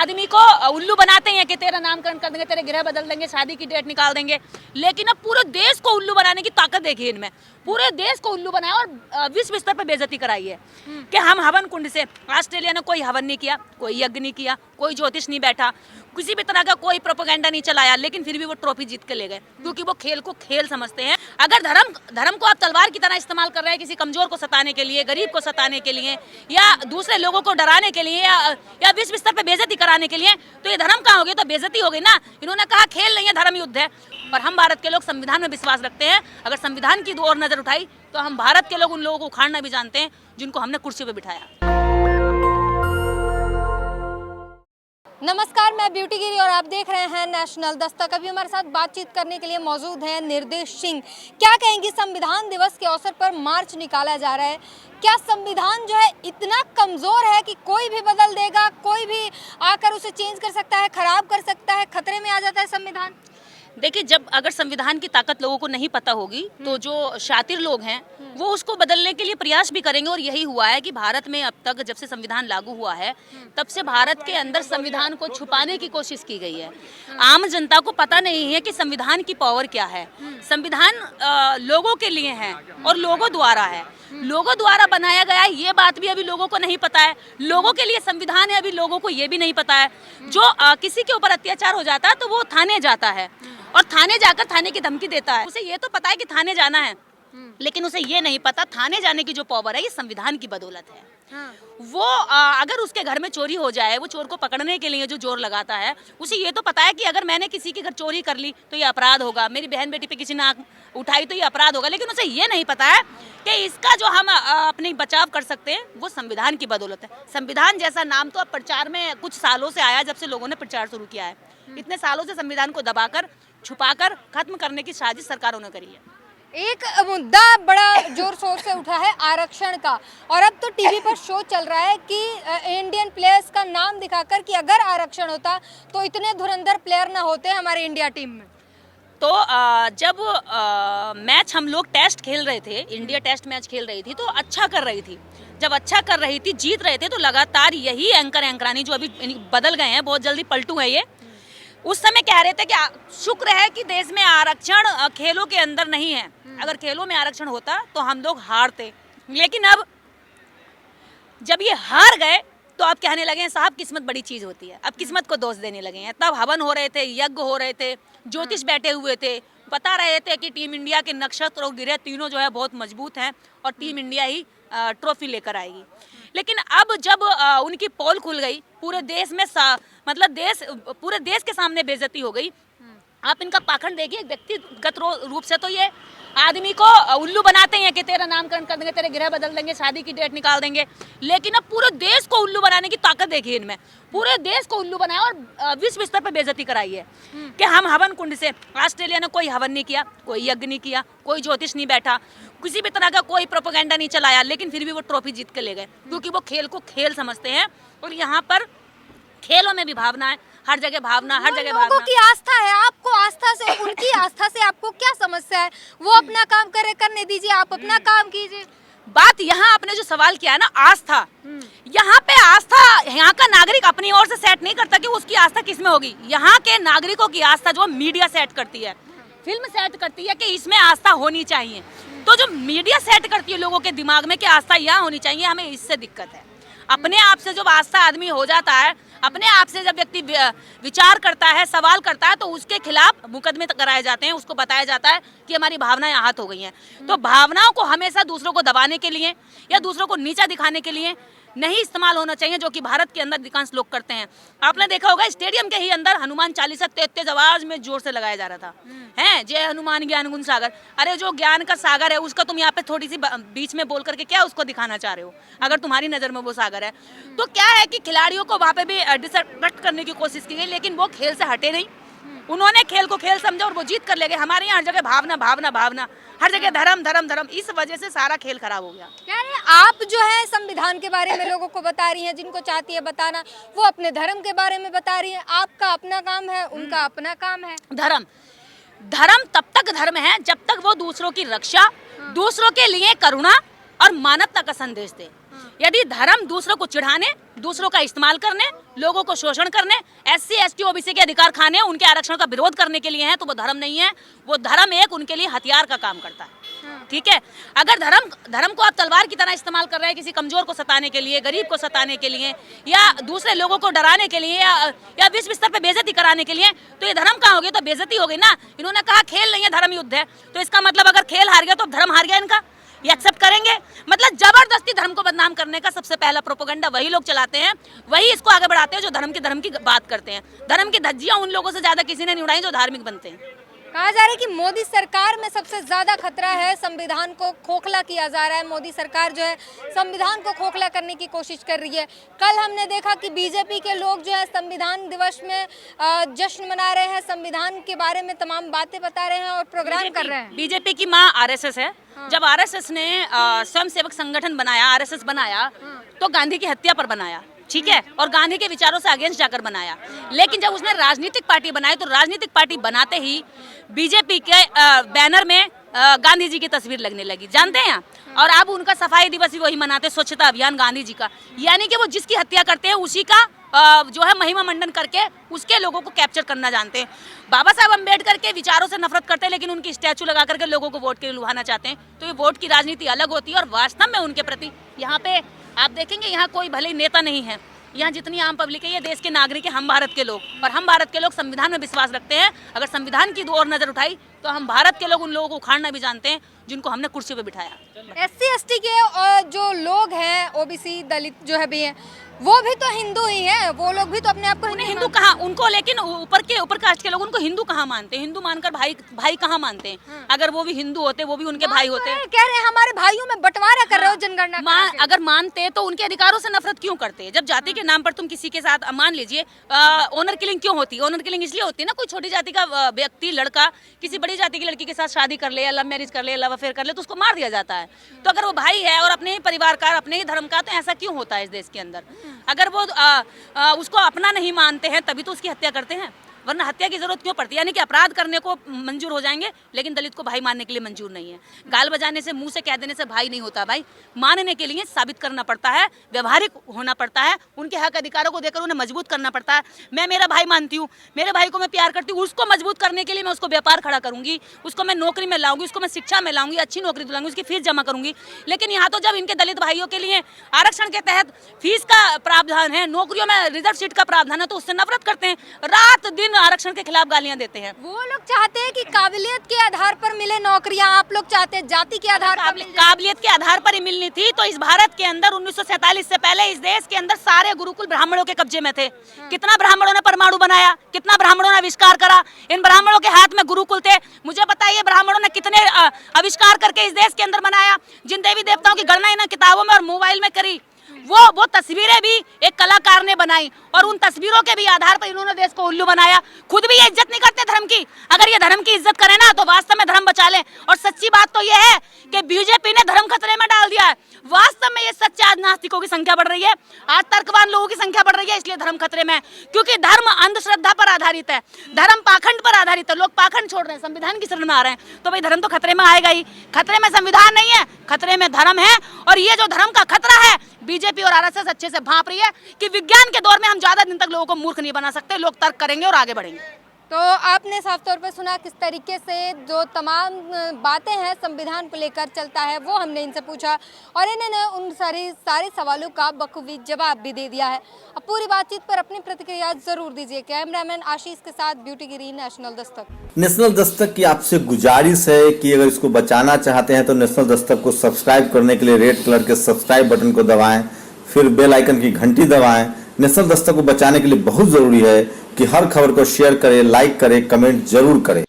आदमी को उल्लू बनाते हैं कि तेरा नामकरण कर देंगे, तेरे गृह बदल देंगे, शादी की डेट निकाल देंगे। लेकिन अब पूरे देश को उल्लू बनाने की ताकत देखिए इनमें। पूरे देश को उल्लू बनाया और विश्व स्तर पर बेइज्जती कराई है कि हम हवन कुंड से। ऑस्ट्रेलिया ने कोई हवन नहीं किया, कोई यज्ञ नहीं किया, कोई ज्योतिष नहीं बैठा, किसी भी तरह का कोई प्रोपेगेंडा नहीं चलाया, लेकिन फिर भी वो ट्रॉफी जीत के ले गए, क्योंकि वो खेल को खेल समझते हैं। अगर धर्म को आप तलवार की तरह इस्तेमाल कर रहे हैं किसी कमजोर को सताने के लिए, गरीब को सताने के लिए, या दूसरे लोगों को डराने के लिए, या विश्व स्तर पे बेइज्जती कराने के लिए, तो ये धर्म कहाँ हो गया? तो बेइज्जती हो गई ना। इन्होंने कहा खेल नहीं है, धर्म युद्ध है। और हम भारत के लोग संविधान में विश्वास रखते हैं। अगर संविधान की ओर नजर उठाई तो हम भारत के लोग उन लोगों को उखाड़ना भी जानते हैं जिनको हमने कुर्सी पे बिठाया। नमस्कार, मैं ब्यूटी गिरी और आप देख रहे हैं नेशनल दस्तक। अभी हमारे साथ बातचीत करने के लिए मौजूद हैं निर्देश सिंह। क्या कहेंगी, संविधान दिवस के अवसर पर मार्च निकाला जा रहा है, क्या संविधान जो है इतना कमज़ोर है कि कोई भी बदल देगा, कोई भी आकर उसे चेंज कर सकता है, खराब कर सकता है, खतरे में आ जाता है संविधान? देखिए, जब अगर संविधान की ताकत लोगों को नहीं पता होगी तो जो शातिर लोग हैं वो उसको बदलने के लिए प्रयास भी करेंगे। और यही हुआ है कि भारत में अब तक जब से संविधान लागू हुआ है तब से भारत के अंदर संविधान को छुपाने की कोशिश की गई है। आम जनता को पता नहीं है कि संविधान की पावर क्या है। संविधान लोगों के लिए है और लोगों द्वारा है, लोगों द्वारा बनाया गया है। ये बात भी अभी लोगों को नहीं पता है। लोगों के लिए संविधान है, अभी लोगों को ये भी नहीं पता है। जो किसी के ऊपर अत्याचार हो जाता है तो वो थाने जाता है और थाने जाकर थाने की धमकी देता है। उसे ये तो पता है कि थाने जाना है, लेकिन उसे ये नहीं पता थाने जाने की जो पावर है ये संविधान की बदौलत है। वो अगर उसके घर में चोरी हो जाए, वो चोर को पकड़ने के लिए जो जोर लगाता है, उसे ये तो पता है कि अगर मैंने किसी के घर चोरी कर ली तो ये अपराध होगा, मेरी बहन बेटी पे किसी ने आंख उठाई तो ये अपराध होगा। लेकिन उसे ये नहीं पता है कि इसका जो हम अपने बचाव कर सकते हैं वो संविधान की बदौलत है। संविधान जैसा नाम तो अब प्रचार में कुछ सालों से आया, जब से लोगों ने प्रचार शुरू किया है। इतने सालों से संविधान को दबाकर, छुपाकर खत्म करने की साजिश सरकारों ने करी है। एक मुद्दा बड़ा जोर शोर से उठा है आरक्षण का, और अब तो टीवी पर शो चल रहा है कि इंडियन प्लेयर्स का नाम दिखाकर कि अगर आरक्षण होता तो इतने धुरंधर प्लेयर ना होते हमारे इंडिया टीम में। तो जब मैच हम लोग टेस्ट खेल रहे थे, इंडिया टेस्ट मैच खेल रही थी तो अच्छा कर रही थी। जब अच्छा कर रही थी, जीत रहे थे, तो लगातार यही एंकरानी जो अभी बदल गए हैं, बहुत जल्दी पलटू है ये, उस समय कह रहे थे कि शुक्र है कि देश में आरक्षण खेलों के अंदर नहीं है। अगर खेलों में आरक्षण होता तो हम लोग हारते। लेकिन अब जब ये हार गए तो अब कहने लगे हैं साहब किस्मत बड़ी चीज होती है। अब किस्मत को दोष देने लगे हैं। तब हवन हो रहे थे, यज्ञ हो रहे थे, ज्योतिष बैठे हुए थे, बता रहे थे कि टीम इंडिया के नक्षत्र और गिरह तीनों जो है बहुत मजबूत हैं और टीम इंडिया ही ट्रॉफी लेकर आएगी। लेकिन अब जब उनकी पोल खुल गई, पूरे देश में पूरे देश के सामने बेइज्जती हो गई। आप इनका पाखंड देखिए, व्यक्तिगत रूप से तो ये आदमी को उल्लू बनाते हैं कि तेरा नामकरण कर देंगे, तेरे गृह बदल देंगे, शादी की डेट निकाल देंगे। लेकिन अब पूरे देश को उल्लू बनाने की ताकत देखिए इनमें। पूरे देश को उल्लू बनाया और विश्व स्तर पर बेइज्जती कराई है कि हम हवन कुंड से। ऑस्ट्रेलिया ने कोई हवन नहीं किया, कोई यज्ञ नहीं किया, कोई ज्योतिष नहीं बैठा, किसी भी तरह का कोई प्रोपेगेंडा नहीं चलाया, लेकिन फिर भी वो ट्रॉफी जीत के ले गए, क्योंकि वो खेल को खेल समझते हैं। और यहाँ पर खेलों में भी भावना है, हर जगह भावना, हर जगह भावना। लोगों की आस्था है, आपको आस्था से, उनकी आस्था से आपको क्या समस्या है? वो अपना काम करने दीजिए, आप अपना काम कीजिए। बात यहाँ आपने जो सवाल किया है ना, आस्था, यहाँ पे आस्था यहाँ का नागरिक अपनी ओर से सेट नहीं करता कि उसकी आस्था किसमें होगी। यहाँ के नागरिकों की आस्था जो मीडिया सेट करती है, फिल्म सेट करती है कि इसमें आस्था होनी चाहिए। तो जो मीडिया सेट करती है लोगों के दिमाग में कि आस्था यहाँ होनी चाहिए, हमें इससे दिक्कत है। अपने आप से जब आस्था आदमी हो जाता है, अपने आप से जब व्यक्ति विचार करता है, सवाल करता है, तो उसके खिलाफ मुकदमे कराए जाते हैं। उसको बताया जाता है कि हमारी भावनाएं आहत हो गई हैं। तो भावनाओं को हमेशा दूसरों को दबाने के लिए या दूसरों को नीचा दिखाने के लिए नहीं इस्तेमाल होना चाहिए, जो कि भारत के अंदर अधिकांश लोग करते हैं। आपने देखा होगा स्टेडियम के ही अंदर हनुमान चालीसा तेज आवाज में जोर से लगाया जा रहा था, है जय हनुमान ज्ञान गुण सागर। अरे जो ज्ञान का सागर है उसका तुम यहाँ पे थोड़ी सी बीच में बोल करके क्या उसको दिखाना चाह रहे हो, अगर तुम्हारी नजर में वो सागर है। तो क्या है कि खिलाड़ियों को वहाँ पे भी डिसरेस्पेक्ट करने की कोशिश की गई, लेकिन वो खेल से हटे नहीं। उन्होंने खेल को खेल समझा और वो जीत कर ले गए। हमारे यहाँ हर जगह भावना भावना भावना, हर जगह धर्म धर्म धर्म, इस वजह से सारा खेल खराब हो गया। यानी आप जो है संविधान के बारे में लोगों को बता रही हैं, जिनको चाहती है बताना, वो अपने धर्म के बारे में बता रही है। आपका अपना काम है, उनका अपना काम है। धर्म तब तक धर्म है जब तक वो दूसरों की रक्षा, दूसरों के लिए करुणा और मानवता का संदेश दे। यदि धर्म दूसरों को चिढ़ाने, दूसरों का इस्तेमाल करने, लोगों को शोषण करने, SC ST OBC के अधिकार खाने, उनके आरक्षण का विरोध करने के लिए है तो वो धर्म नहीं है। वो धर्म एक उनके लिए हथियार का काम करता है। ठीक है, अगर धर्म को आप तलवार की तरह इस्तेमाल कर रहे हैं किसी कमजोर को सताने के लिए, गरीब को सताने के लिए, या दूसरे लोगों को डराने के लिए, या विश्व स्तर पे बेइज्जती कराने के लिए, तो ये धर्म कहाँ हो गया? तो बेइज्जती हो गई ना। इन्होंने कहा खेल नहीं है, धर्म युद्ध है, तो इसका मतलब अगर खेल हार गया तो धर्म हार गया इनका, ये एक्सेप्ट करेंगे? मतलब जबरदस्ती धर्म को बदनाम करने का सबसे पहला प्रोपेगेंडा वही लोग चलाते हैं, वही इसको आगे बढ़ाते हैं जो धर्म की बात करते हैं। धर्म की धज्जियां उन लोगों से ज्यादा किसी ने नहीं उड़ाई जो धार्मिक बनते हैं। कहा जा रहा है कि मोदी सरकार में सबसे ज्यादा खतरा है, संविधान को खोखला किया जा रहा है। मोदी सरकार जो है संविधान को खोखला करने की कोशिश कर रही है। कल हमने देखा कि बीजेपी के लोग जो है संविधान दिवस में जश्न मना रहे हैं, संविधान के बारे में तमाम बातें बता रहे हैं और प्रोग्राम कर रहे हैं। बीजेपी की माँ RSS है। जब RSS ने स्वयं सेवक संगठन बनाया, RSS बनाया, तो गांधी की हत्या पर बनाया, ठीक है, और गांधी के विचारों से अगेंस्ट जाकर बनाया। लेकिन जब उसने राजनीतिक पार्टी बनाई तो राजनीतिक पार्टी बनाते ही बीजेपी के बैनर में गांधी जी की तस्वीर लगने लगी, जानते हैं। और अब उनका सफाई दिवस भी वही मनाते, स्वच्छता अभियान गांधी जी का। यानी कि वो जिसकी हत्या करते हैं उसी का जो है महिमा मंडन करके उसके लोगों को कैप्चर करना जानते हैं। बाबा साहब अम्बेडकर के विचारों से नफरत करते हैं, लेकिन उनकी स्टैचू लगा करके लोगों को वोट के लिए लुभाना चाहते हैं। तो ये वोट की राजनीति अलग होती है और वास्तव में उनके प्रति यहाँ पे आप देखेंगे, यहाँ कोई भले ही नेता नहीं है, यहाँ जितनी आम पब्लिक है ये देश के नागरिक है, हम भारत के लोग। और हम भारत के लोग संविधान में विश्वास रखते हैं। अगर संविधान की ओर नजर उठाई तो हम भारत के लोग उन लोगों को उखाड़ना भी जानते हैं जिनको हमने कुर्सी पे बिठाया। SC ST के जो लोग हैं, OBC दलित जो है भी हैं, वो भी तो हिंदू ही हैं। वो लोग भी तो अपने आप को हिंदू कहाँ, उनको लेकिन ऊपर कास्ट के लोग उनको हिंदू कहाँ मानते हैं? हिंदू मानकर भाई कहाँ मानते हैं? अगर वो भी हिंदू होते, वो भी उनके भाई होते। कह रहे हैं हमारे भाइयों में बंटवारा कर रहे हो जनगणना। अगर मानते तो उनके अधिकारों से नफरत क्यों करते? जब जाति के नाम पर तुम किसी के साथ, मान लीजिए ऑनर किलिंग क्यों होती है? ऑनर किलिंग इसलिए होती है ना, कोई छोटी जाति का व्यक्ति, लड़का किसी बड़ी जाति की लड़की के साथ शादी कर ले या लव मैरिज कर ले, लव अफेयर कर ले, तो उसको मार दिया जाता है। तो अगर वो भाई है और अपने ही परिवार का, अपने ही धर्म का, तो ऐसा क्यों होता है इस देश के अंदर? अगर वो उसको अपना नहीं मानते हैं तभी तो उसकी हत्या करते हैं, वरना हत्या की जरूरत क्यों पड़ती है? यानी कि अपराध करने को मंजूर हो जाएंगे लेकिन दलित को भाई मानने के लिए मंजूर नहीं है। गाल बजाने से, मुंह से कह देने से भाई नहीं होता भाई। मानने के लिए साबित करना पड़ता है, व्यवहारिक होना पड़ता है, उनके हक अधिकारों को देकर उन्हें मजबूत करना पड़ता है। मैं मेरा भाई मानती हूँ, मेरे भाई को मैं प्यार करती हूँ, उसको मजबूत करने के लिए मैं उसको व्यापार खड़ा करूंगी, उसको मैं नौकरी में लाऊंगी, उसको मैं शिक्षा में लाऊंगी, अच्छी नौकरी दिलाऊंगी, उसकी फीस जमा करूंगी। लेकिन यहाँ तो जब इनके दलित भाइयों के लिए आरक्षण के तहत फीस का प्रावधान है, नौकरियों में रिजर्व सीट का प्रावधान है, तो उससे नफरत करते हैं, रात दिन आरक्षण के खिलाफ गालियां देते हैं। वो लोग चाहते हैं कि काबिलियत के आधार पर मिले नौकरियां, आप लोग चाहते हैं जाति के आधार पर। काबिलियत के आधार पर ही मिलनी थी तो इस भारत के अंदर 1947 से पहले इस देश के अंदर सारे गुरुकुल ब्राह्मणों के कब्जे में थे। कितना ब्राह्मणों ने परमाणु बनाया, कितना ब्राह्मणों ने आविष्कार करा, इन ब्राह्मणों के हाथ में गुरुकुल थे। मुझे बताइए ब्राह्मणों ने कितने आविष्कार करके इस देश के अंदर बनाया? जिन देवी देवताओं की गणना इन किताबों में और मोबाइल में करी, वो तस्वीरें भी एक कलाकार ने बनाई और उन तस्वीरों के भी आधार पर इन्होंने देश को उल्लू बनाया। खुद भी ये इज्जत नहीं करते धर्म की। अगर ये धर्म की इज्जत करें ना तो वास्तव में धर्म बचा लें। और सच्ची बात तो ये है कि बीजेपी ने धर्म खतरे में डाल दिया है। वास्तव में ये सच, आज नास्तिकों की संख्या बढ़ रही है, आज तर्कवान लोगों की संख्या बढ़ रही है, इसलिए धर्म खतरे में है। क्योंकि धर्म अंधश्रद्धा पर आधारित है, धर्म पाखंड पर आधारित है। लोग पाखंड छोड़ रहे हैं, संविधान की शरण में आ रहे हैं, तो भाई धर्म तो खतरे में आएगा ही। खतरे में संविधान नहीं है, खतरे में धर्म है। और ये जो धर्म का खतरा है, बीजेपी और आरएसएस अच्छे से भांप रही है कि विज्ञान के दौर में हम ज्यादा दिन तक लोगों को मूर्ख नहीं बना सकते। लोग तर्क करेंगे और आगे बढ़ेंगे। तो आपने साफ तौर पर सुना किस तरीके से जो तमाम बातें हैं संविधान को लेकर चलता है, वो हमने इनसे पूछा और इन्होंने उन सारे सवालों का बखूबी जवाब भी दे दिया है। अब पूरी बातचीत पर अपनी प्रतिक्रिया जरूर दीजिए। कैमरामैन आशीष के साथ ब्यूटी गिरी, नेशनल दस्तक। नेशनल दस्तक की आपसे गुजारिश है कि अगर इसको बचाना चाहते हैं तो नेशनल दस्तक को सब्सक्राइब करने के लिए रेड कलर के सब्सक्राइब बटन को दबाएं, फिर बेल आइकन की घंटी दबाएं। नेशनल दस्तक को बचाने के लिए बहुत जरूरी है कि हर खबर को शेयर करें, लाइक करें, कमेंट जरूर करें।